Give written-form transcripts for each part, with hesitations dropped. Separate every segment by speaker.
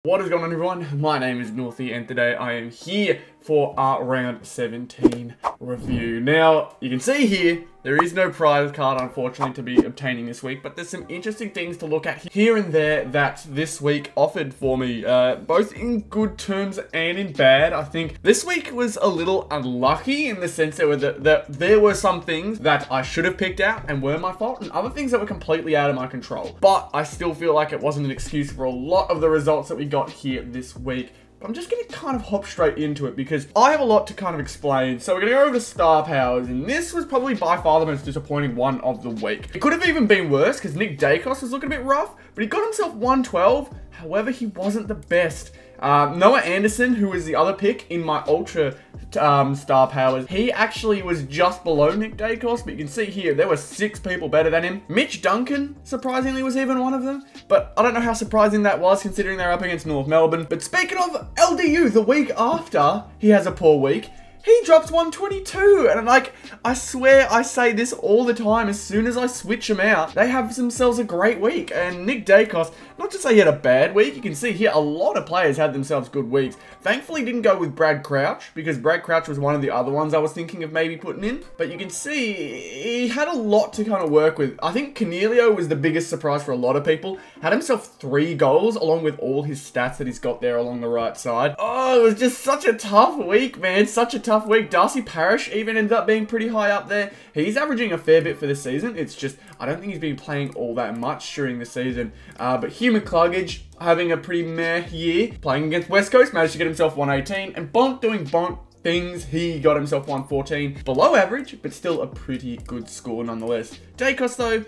Speaker 1: What is going on, everyone? My name is Northy and today I am here for our round 17 review. Now, you can see here, there is no prize card, unfortunately, to be obtaining this week, but there's some interesting things to look at here and there that this week offered for me, both in good terms and in bad. I think this week was a little unlucky in the sense that there were some things that I should have picked out and were my fault, and other things that were completely out of my control. But I still feel like it wasn't an excuse for a lot of the results that we got here this week. I'm just going to kind of hop straight into it because I have a lot to kind of explain. So we're going to go over to star powers, and this was probably by far the most disappointing one of the week. It could have even been worse because Nick Dacos was looking a bit rough, but he got himself 112. However, he wasn't the best. Noah Anderson, who was the other pick in my ultra star powers, he actually was just below Nick Dacos, but you can see here, there were 6 people better than him. Mitch Duncan, surprisingly, was even one of them, but I don't know how surprising that was considering they're up against North Melbourne. But speaking of LDU, the week after he has a poor week, he drops 122, and like, I swear I say this all the time, as soon as I switch them out, they have themselves a great week. And Nick Dacos, not to say he had a bad week, you can see here a lot of players had themselves good weeks. Thankfully didn't go with Brad Crouch, because Brad Crouch was one of the other ones I was thinking of maybe putting in. But you can see he had a lot to kind of work with. I think Cornelio was the biggest surprise for a lot of people. Had himself 3 goals along with all his stats that he's got there along the right side. Oh, it was just such a tough week, man. Such a tough week. Darcy Parish even ended up being pretty high up there. He's averaging a fair bit for this season. It's just, I don't think he's been playing all that much during the season. But Hugh McCluggage having a pretty meh year. Playing against West Coast, managed to get himself 118. And Bont doing Bont things, he got himself 114. Below average, but still a pretty good score nonetheless. Dacos though,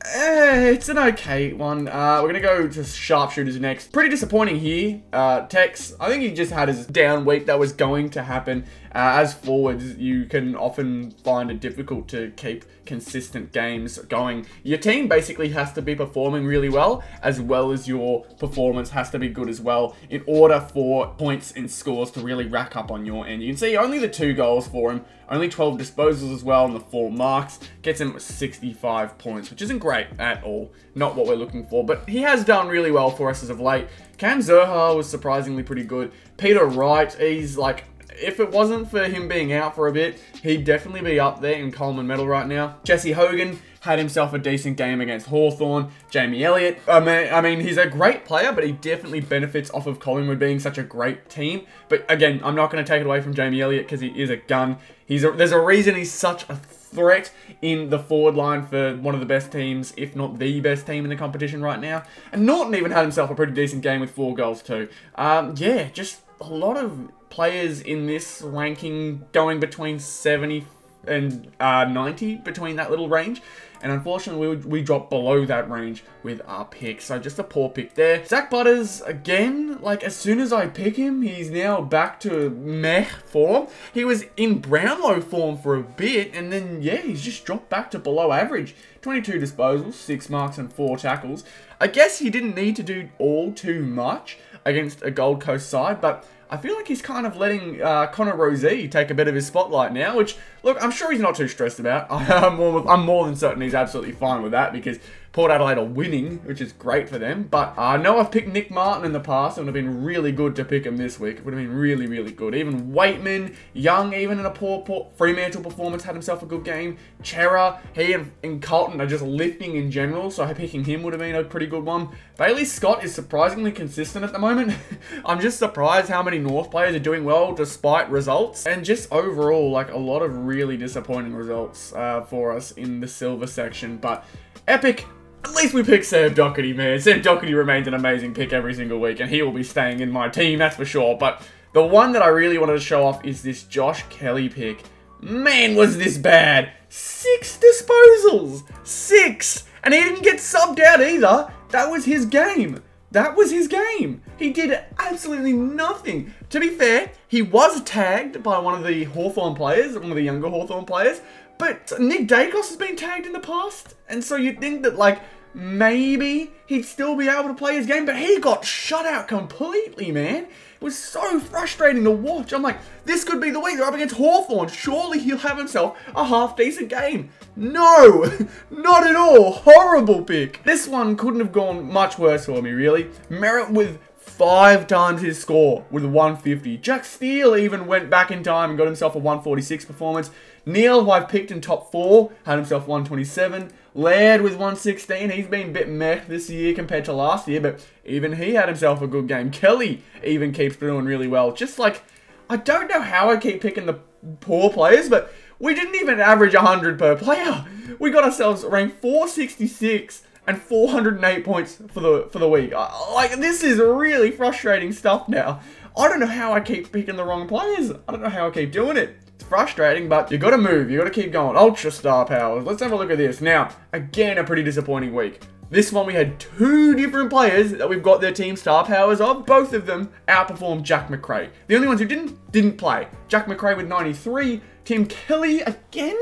Speaker 1: it's an okay one. We're going to go to sharpshooters next. Pretty disappointing here. Tex, I think he just had his down week that was going to happen. As forwards, you can often find it difficult to keep consistent games going. Your team basically has to be performing really well as your performance has to be good as well in order for points and scores to really rack up on your end. You can see only the 2 goals for him, only 12 disposals as well, and the 4 marks gets him 65 points, which isn't great at all. Not what we're looking for, but he has done really well for us as of late. Cam Zurha was surprisingly pretty good. Peter Wright, he's like, if it wasn't for him being out for a bit, he'd definitely be up there in Coleman medal right now. Jesse Hogan had himself a decent game against Hawthorn. Jamie Elliott, I mean, he's a great player, but he definitely benefits off of Collingwood being such a great team. But again, I'm not going to take it away from Jamie Elliott because he is a gun. There's a reason he's such a threat in the forward line for one of the best teams, if not the best team in the competition right now. And Norton even had himself a pretty decent game with 4 goals too. Yeah, just a lot of players in this ranking going between 70 and 90, between that little range. And unfortunately, we dropped below that range with our pick. So just a poor pick there. Zach Butters, again, like as soon as I pick him, he's now back to meh form. He was in Brownlow form for a bit, and then, yeah, he's just dropped back to below average. 22 disposals, 6 marks and 4 tackles. I guess he didn't need to do all too much against a Gold Coast side, but I feel like he's kind of letting Connor Rozee take a bit of his spotlight now, which, look, I'm sure he's not too stressed about. I'm more than certain he's absolutely fine with that because Port Adelaide are winning, which is great for them. But I know I've picked Nick Martin in the past. It would have been really good to pick him this week. It would have been really, really good. Even Waitman, Young, even in a poor Fremantle performance, had himself a good game. Chera, he and Carlton are just lifting in general, so picking him would have been a pretty good one. Bailey Scott is surprisingly consistent at the moment. I'm just surprised how many North players are doing well despite results. And just overall, like a lot of really disappointing results for us in the silver section. But epic. At least we picked Sam Doherty, man. Sam Doherty remains an amazing pick every single week, and he will be staying in my team, that's for sure. But the one that I really wanted to show off is this Josh Kelly pick. Man, was this bad. 6 disposals. 6. And he didn't get subbed out either. That was his game. That was his game. He did absolutely nothing. To be fair, he was tagged by one of the Hawthorn players, one of the younger Hawthorn players. But Nick Dacos has been tagged in the past. And so you'd think that, like, maybe he'd still be able to play his game. But he got shut out completely, man. It was so frustrating to watch. I'm like, this could be the week. They're up against Hawthorn. Surely he'll have himself a half-decent game. No, not at all. Horrible pick. This one couldn't have gone much worse for me, really. Merritt with 5 times his score with 150. Jack Steele even went back in time and got himself a 146 performance. Neil, who I've picked in top 4, had himself 127. Laird with 116. He's been a bit meh this year compared to last year, but even he had himself a good game. Kelly even keeps doing really well. Just like, I don't know how I keep picking the poor players, but we didn't even average 100 per player. We got ourselves ranked 466 and 408 points for the week. Like, this is really frustrating stuff now. I don't know how I keep picking the wrong players. I don't know how I keep doing it. It's frustrating, but you gotta move. You gotta keep going. Ultra star powers. Let's have a look at this. Now, again, a pretty disappointing week. This one we had 2 different players that we've got their team star powers of. Both of them outperformed Jack McRae. The only ones who didn't play. Jack McRae with 93. Tim Kelly, again,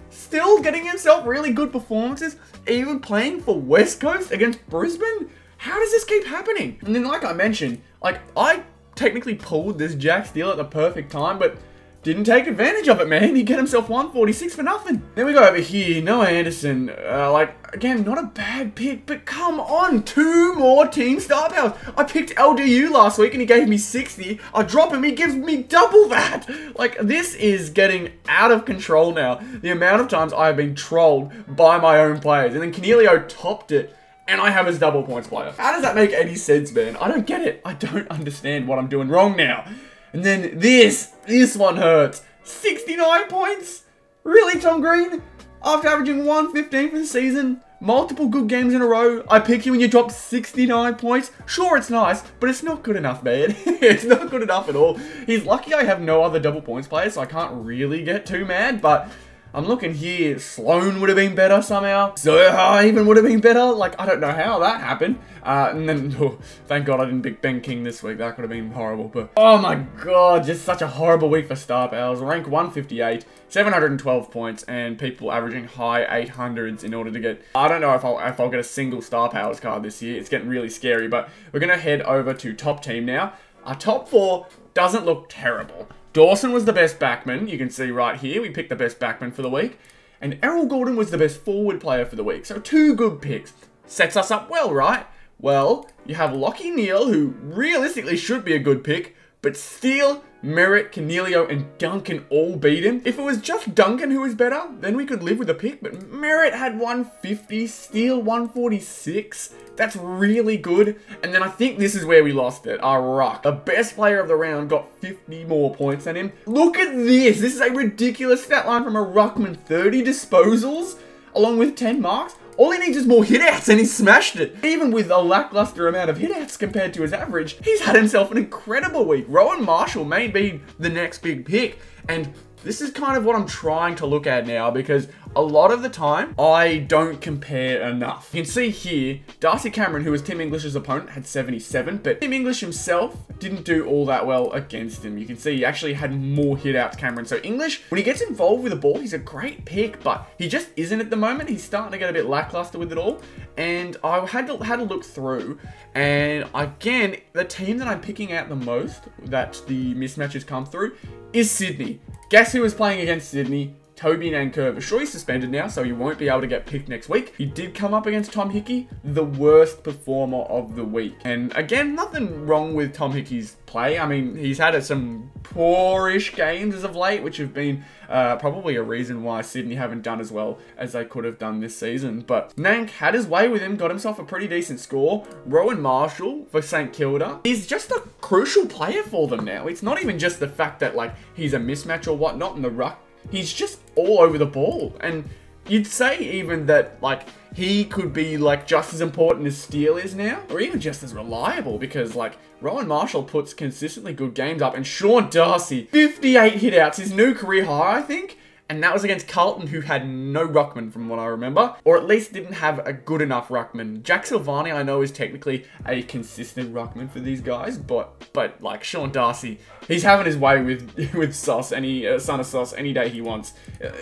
Speaker 1: still getting himself really good performances, even playing for West Coast against Brisbane. How does this keep happening? And then, like I mentioned, like, I technically pulled this Jack Steele at the perfect time, but didn't take advantage of it, man. He got himself 146 for nothing. Then we go over here, Noah Anderson. Like, again, not a bad pick, but come on, 2 more team star powers. I picked LDU last week and he gave me 60. I drop him, he gives me double that. Like, this is getting out of control now. The amount of times I have been trolled by my own players. And then Cornelio topped it, and I have his double points player. How does that make any sense, man? I don't get it. I don't understand what I'm doing wrong now. And then this one hurts. 69 points? Really, Tom Green? After averaging 115 for the season, multiple good games in a row, I pick you and you drop 69 points? Sure, it's nice, but it's not good enough, man. It's not good enough at all. He's lucky I have no other double points players, so I can't really get too mad, but I'm looking here. Sloan would have been better somehow. Zoha even would have been better. Like, I don't know how that happened. And then, oh, thank God I didn't pick Ben King this week. That could have been horrible. But, oh my God, just such a horrible week for star powers. Rank 158, 712 points, and people averaging high 800s in order to get... I don't know if I'll get a single star powers card this year. It's getting really scary. But we're going to head over to top team now. Our top 4 doesn't look terrible. Dawson was the best backman. You can see right here, we picked the best backman for the week. And Errol Gordon was the best forward player for the week. So 2 good picks. Sets us up well, right? Well, you have Lockie Neal, who realistically should be a good pick, but Steele, Merritt, Cornelio, and Duncan all beat him. If it was just Duncan who was better, then we could live with a pick, but Merritt had 150, Steele 146. That's really good. And then I think this is where we lost it. Our ruck. The best player of the round got 50 more points than him. Look at this. This is a ridiculous stat line from a ruckman. 30 disposals, along with 10 marks. All he needs is more hitouts and he smashed it. Even with a lackluster amount of hitouts compared to his average, he's had himself an incredible week. Rowan Marshall may be the next big pick. And this is kind of what I'm trying to look at now, because a lot of the time, I don't compare enough. You can see here, Darcy Cameron, who was Tim English's opponent, had 77, but Tim English himself didn't do all that well against him. You can see he actually had more hit out to Cameron. So English, when he gets involved with the ball, he's a great pick, but he just isn't at the moment. He's starting to get a bit lackluster with it all. And I had to look through, and again, the team that I'm picking out the most, that the mismatches come through, is Sydney. Guess who was playing against Sydney? Toby Nankervis. Sure, he's suspended now, so he won't be able to get picked next week. He did come up against Tom Hickey, the worst performer of the week. And again, nothing wrong with Tom Hickey's play. I mean, he's had some poorish games as of late, which have been probably a reason why Sydney haven't done as well as they could have done this season. But Nank had his way with him, got himself a pretty decent score. Rowan Marshall for St Kilda. He's just a crucial player for them now. It's not even just the fact that, like, he's a mismatch or whatnot in the ruck. He's just all over the ball. And you'd say even that, like, he could be, like, just as important as Steele is now, or even just as reliable, because, like, Rowan Marshall puts consistently good games up, and Sean Darcy, 58 hitouts, his new career high, I think. And that was against Carlton, who had no ruckman from what I remember. Or at least didn't have a good enough ruckman. Jack Silvani, I know, is technically a consistent ruckman for these guys. But like, Sean Darcy, he's having his way with Sauce, son of Sauce, any day he wants.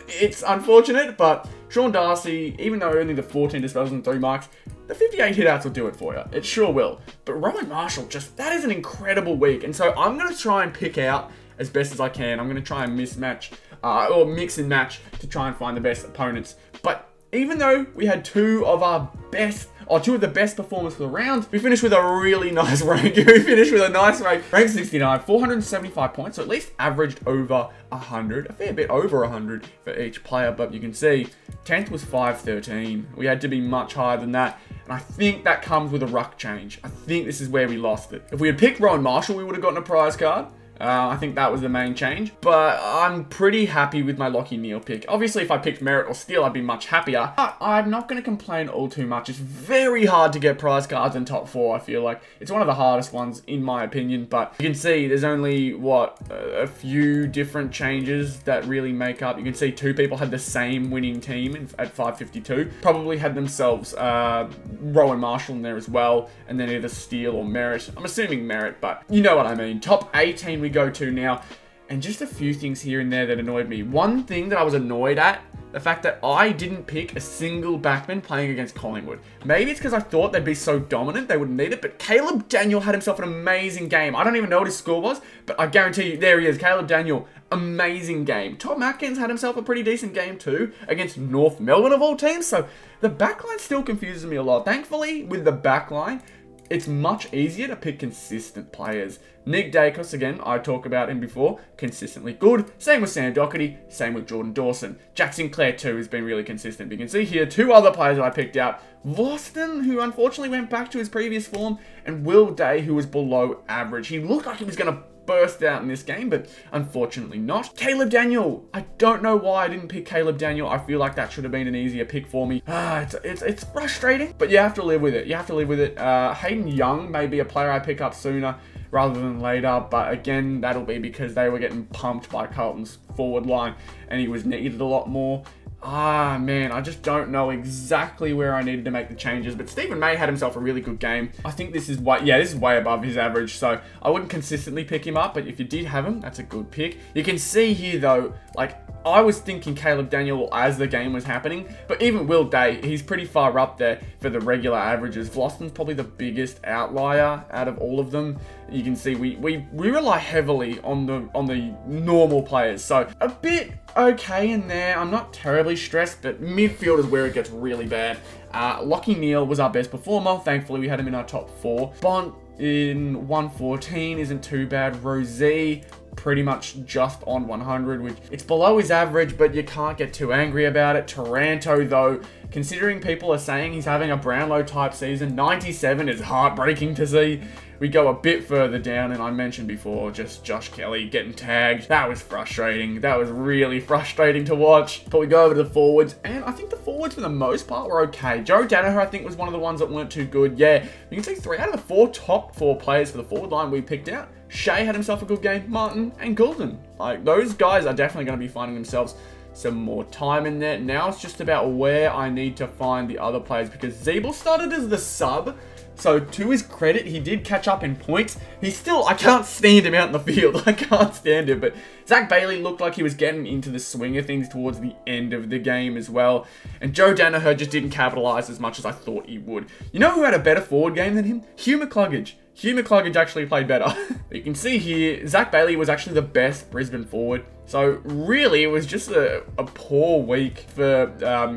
Speaker 1: It's unfortunate, but Sean Darcy, even though only the 14 disposals and 3 marks, the 58 hitouts will do it for you. It sure will. But Rowan Marshall, that is an incredible week. And so I'm going to try and pick out as best as I can. I'm going to try and mismatch or mix and match to try and find the best opponents. But even though we had 2 of our best two of the best performers for the round. We finished with a really nice rank. We finished with a nice rank. Rank 69, 475 points, so at least averaged over 100, a fair bit over 100 for each player, but you can see 10th was 513. We had to be much higher than that, and I think that comes with a ruck change. I think this is where we lost it. If we had picked Rowan Marshall, we would have gotten a prize card. I think that was the main change, but I'm pretty happy with my Lachie Neale pick. Obviously, if I picked Merritt or Steele, I'd be much happier, but I'm not going to complain all too much. It's very hard to get prize cards in top 4, I feel like. It's one of the hardest ones, in my opinion, but you can see there's only, what, a few different changes that really make up. You can see 2 people had the same winning team at 552. Probably had themselves Rowan Marshall in there as well, and then either Steele or Merritt. I'm assuming Merritt, but you know what I mean. Top 18 we go to now, and just a few things here and there that annoyed me. One thing that I was annoyed at, the fact that I didn't pick a single backman playing against Collingwood. Maybe it's because I thought they'd be so dominant they wouldn't need it, but Caleb Daniel had himself an amazing game. I don't even know what his score was, but I guarantee you, there he is, Caleb Daniel, amazing game. Tom Atkins had himself a pretty decent game too, against North Melbourne of all teams, so the backline still confuses me a lot. Thankfully, with the backline, it's much easier to pick consistent players. Nick Dacos, again, I talked about him before, consistently good. Same with Sam Doherty, same with Jordan Dawson. Jack Sinclair too has been really consistent. But you can see here 2 other players that I picked out. Voston, who unfortunately went back to his previous form, and Will Day, who was below average. He looked like he was going to burst out in this game, but unfortunately not. Caleb Daniel, I don't know why I didn't pick Caleb Daniel. I feel like that should have been an easier pick for me. It's frustrating, but you have to live with it. You have to live with it. Hayden Young may be a player I pick up sooner rather than later, but again, that'll be because they were getting pumped by Carlton's forward line, and he was needed a lot more. Man, I just don't know exactly where I needed to make the changes, but Stephen May had himself a really good game. I think this is way above his average, so I wouldn't consistently pick him up, but if you did have him, that's a good pick. You can see here though, like, I was thinking Caleb Daniel as the game was happening, but even Will Day, he's pretty far up there for the regular averages. Vlosston's probably the biggest outlier out of all of them. You can see we rely heavily on the normal players, so a bit okay in there. I'm not terribly stressed, but midfield is where it gets really bad. Lachie Neale was our best performer. Thankfully, we had him in our top 4. Bont in 114 isn't too bad. Rosé, pretty much just on 100, which it's below his average, but you can't get too angry about it. Taranto, though, considering people are saying he's having a Brownlow type season, 97 is heartbreaking to see. We go a bit further down, and I mentioned before, just Josh Kelly getting tagged. That was frustrating. That was really frustrating to watch. But we go over to the forwards, and I think the forwards, for the most part, were okay. Joe Danaher, I think, was one of the ones that weren't too good. Yeah, you can see 3 out of the 4 top 4 players for the forward line we picked out. Shea had himself a good game. Martin and Goulden. Like, those guys are definitely going to be finding themselves some more time in there. Now it's just about where I need to find the other players, because Zeeble started as the sub. So, to his credit, he did catch up in points. He's still, I can't stand him out in the field. I can't stand him. But Zach Bailey looked like he was getting into the swing of things towards the end of the game as well. And Joe Danaher just didn't capitalise as much as I thought he would. You know who had a better forward game than him? Hugh McCluggage. Hugh McCluggage actually played better. You can see here, Zach Bailey was actually the best Brisbane forward. So really, it was just a poor week for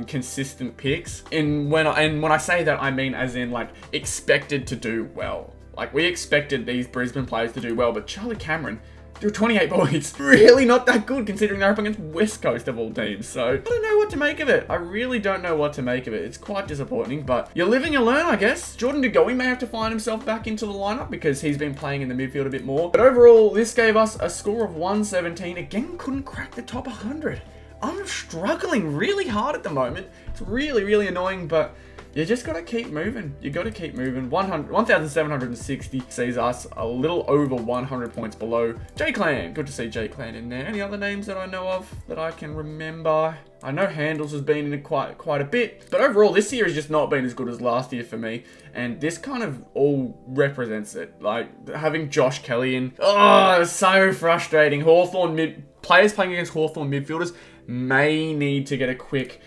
Speaker 1: consistent picks. And when I say that, I mean as in like expected to do well. Like we expected these Brisbane players to do well, but Charlie Cameron, through 28 points, really not that good considering they're up against West Coast of all teams. So I don't know what to make of it. I really don't know what to make of it. It's quite disappointing, but you live and you learn, I guess. Jordan De Goey may have to find himself back into the lineup because he's been playing in the midfield a bit more. But overall, this gave us a score of 117. Again, couldn't crack the top 100. I'm struggling really hard at the moment. It's really, really annoying, but you just got to keep moving. You got to keep moving. 1,760 sees us a little over 100 points below J Clan. Good to see J Clan in there. Any other names that I know of that I can remember? I know Handles has been in it quite a bit, but overall this year has just not been as good as last year for me, and this kind of all represents it. Like having Josh Kelly in, oh, it's so frustrating. Players playing against Hawthorn midfielders may need to get a quick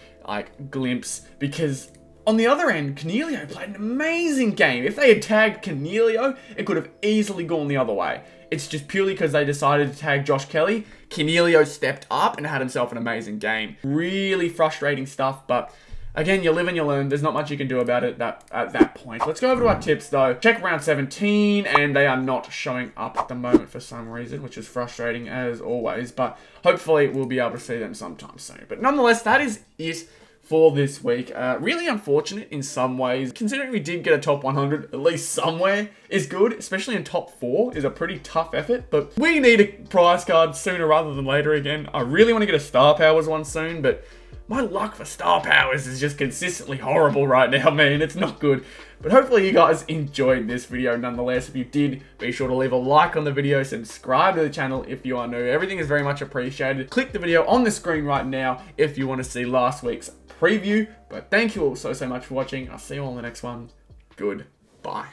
Speaker 1: glimpse, because on the other end, Cornelio played an amazing game. If they had tagged Cornelio, it could have easily gone the other way. It's just purely because they decided to tag Josh Kelly. Cornelio stepped up and had himself an amazing game. Really frustrating stuff, but again, you live and you learn. There's not much you can do about it at that point. Let's go over to our tips, though. Check round 17, and they are not showing up at the moment for some reason, which is frustrating as always. But hopefully, we'll be able to see them sometime soon. But nonetheless, that is it for this week. Really unfortunate in some ways. Considering we did get a top 100, at least somewhere, is good. Especially in top 4 is a pretty tough effort. But we need a prize card sooner rather than later again. I really want to get a Star Powers one soon, but my luck for Star Powers is just consistently horrible right now, man. It's not good. But hopefully you guys enjoyed this video nonetheless. If you did, be sure to leave a like on the video, subscribe to the channel if you are new. Everything is very much appreciated. Click the video on the screen right now if you want to see last week's preview. But thank you all so much for watching. I'll see you all in the next one. Goodbye.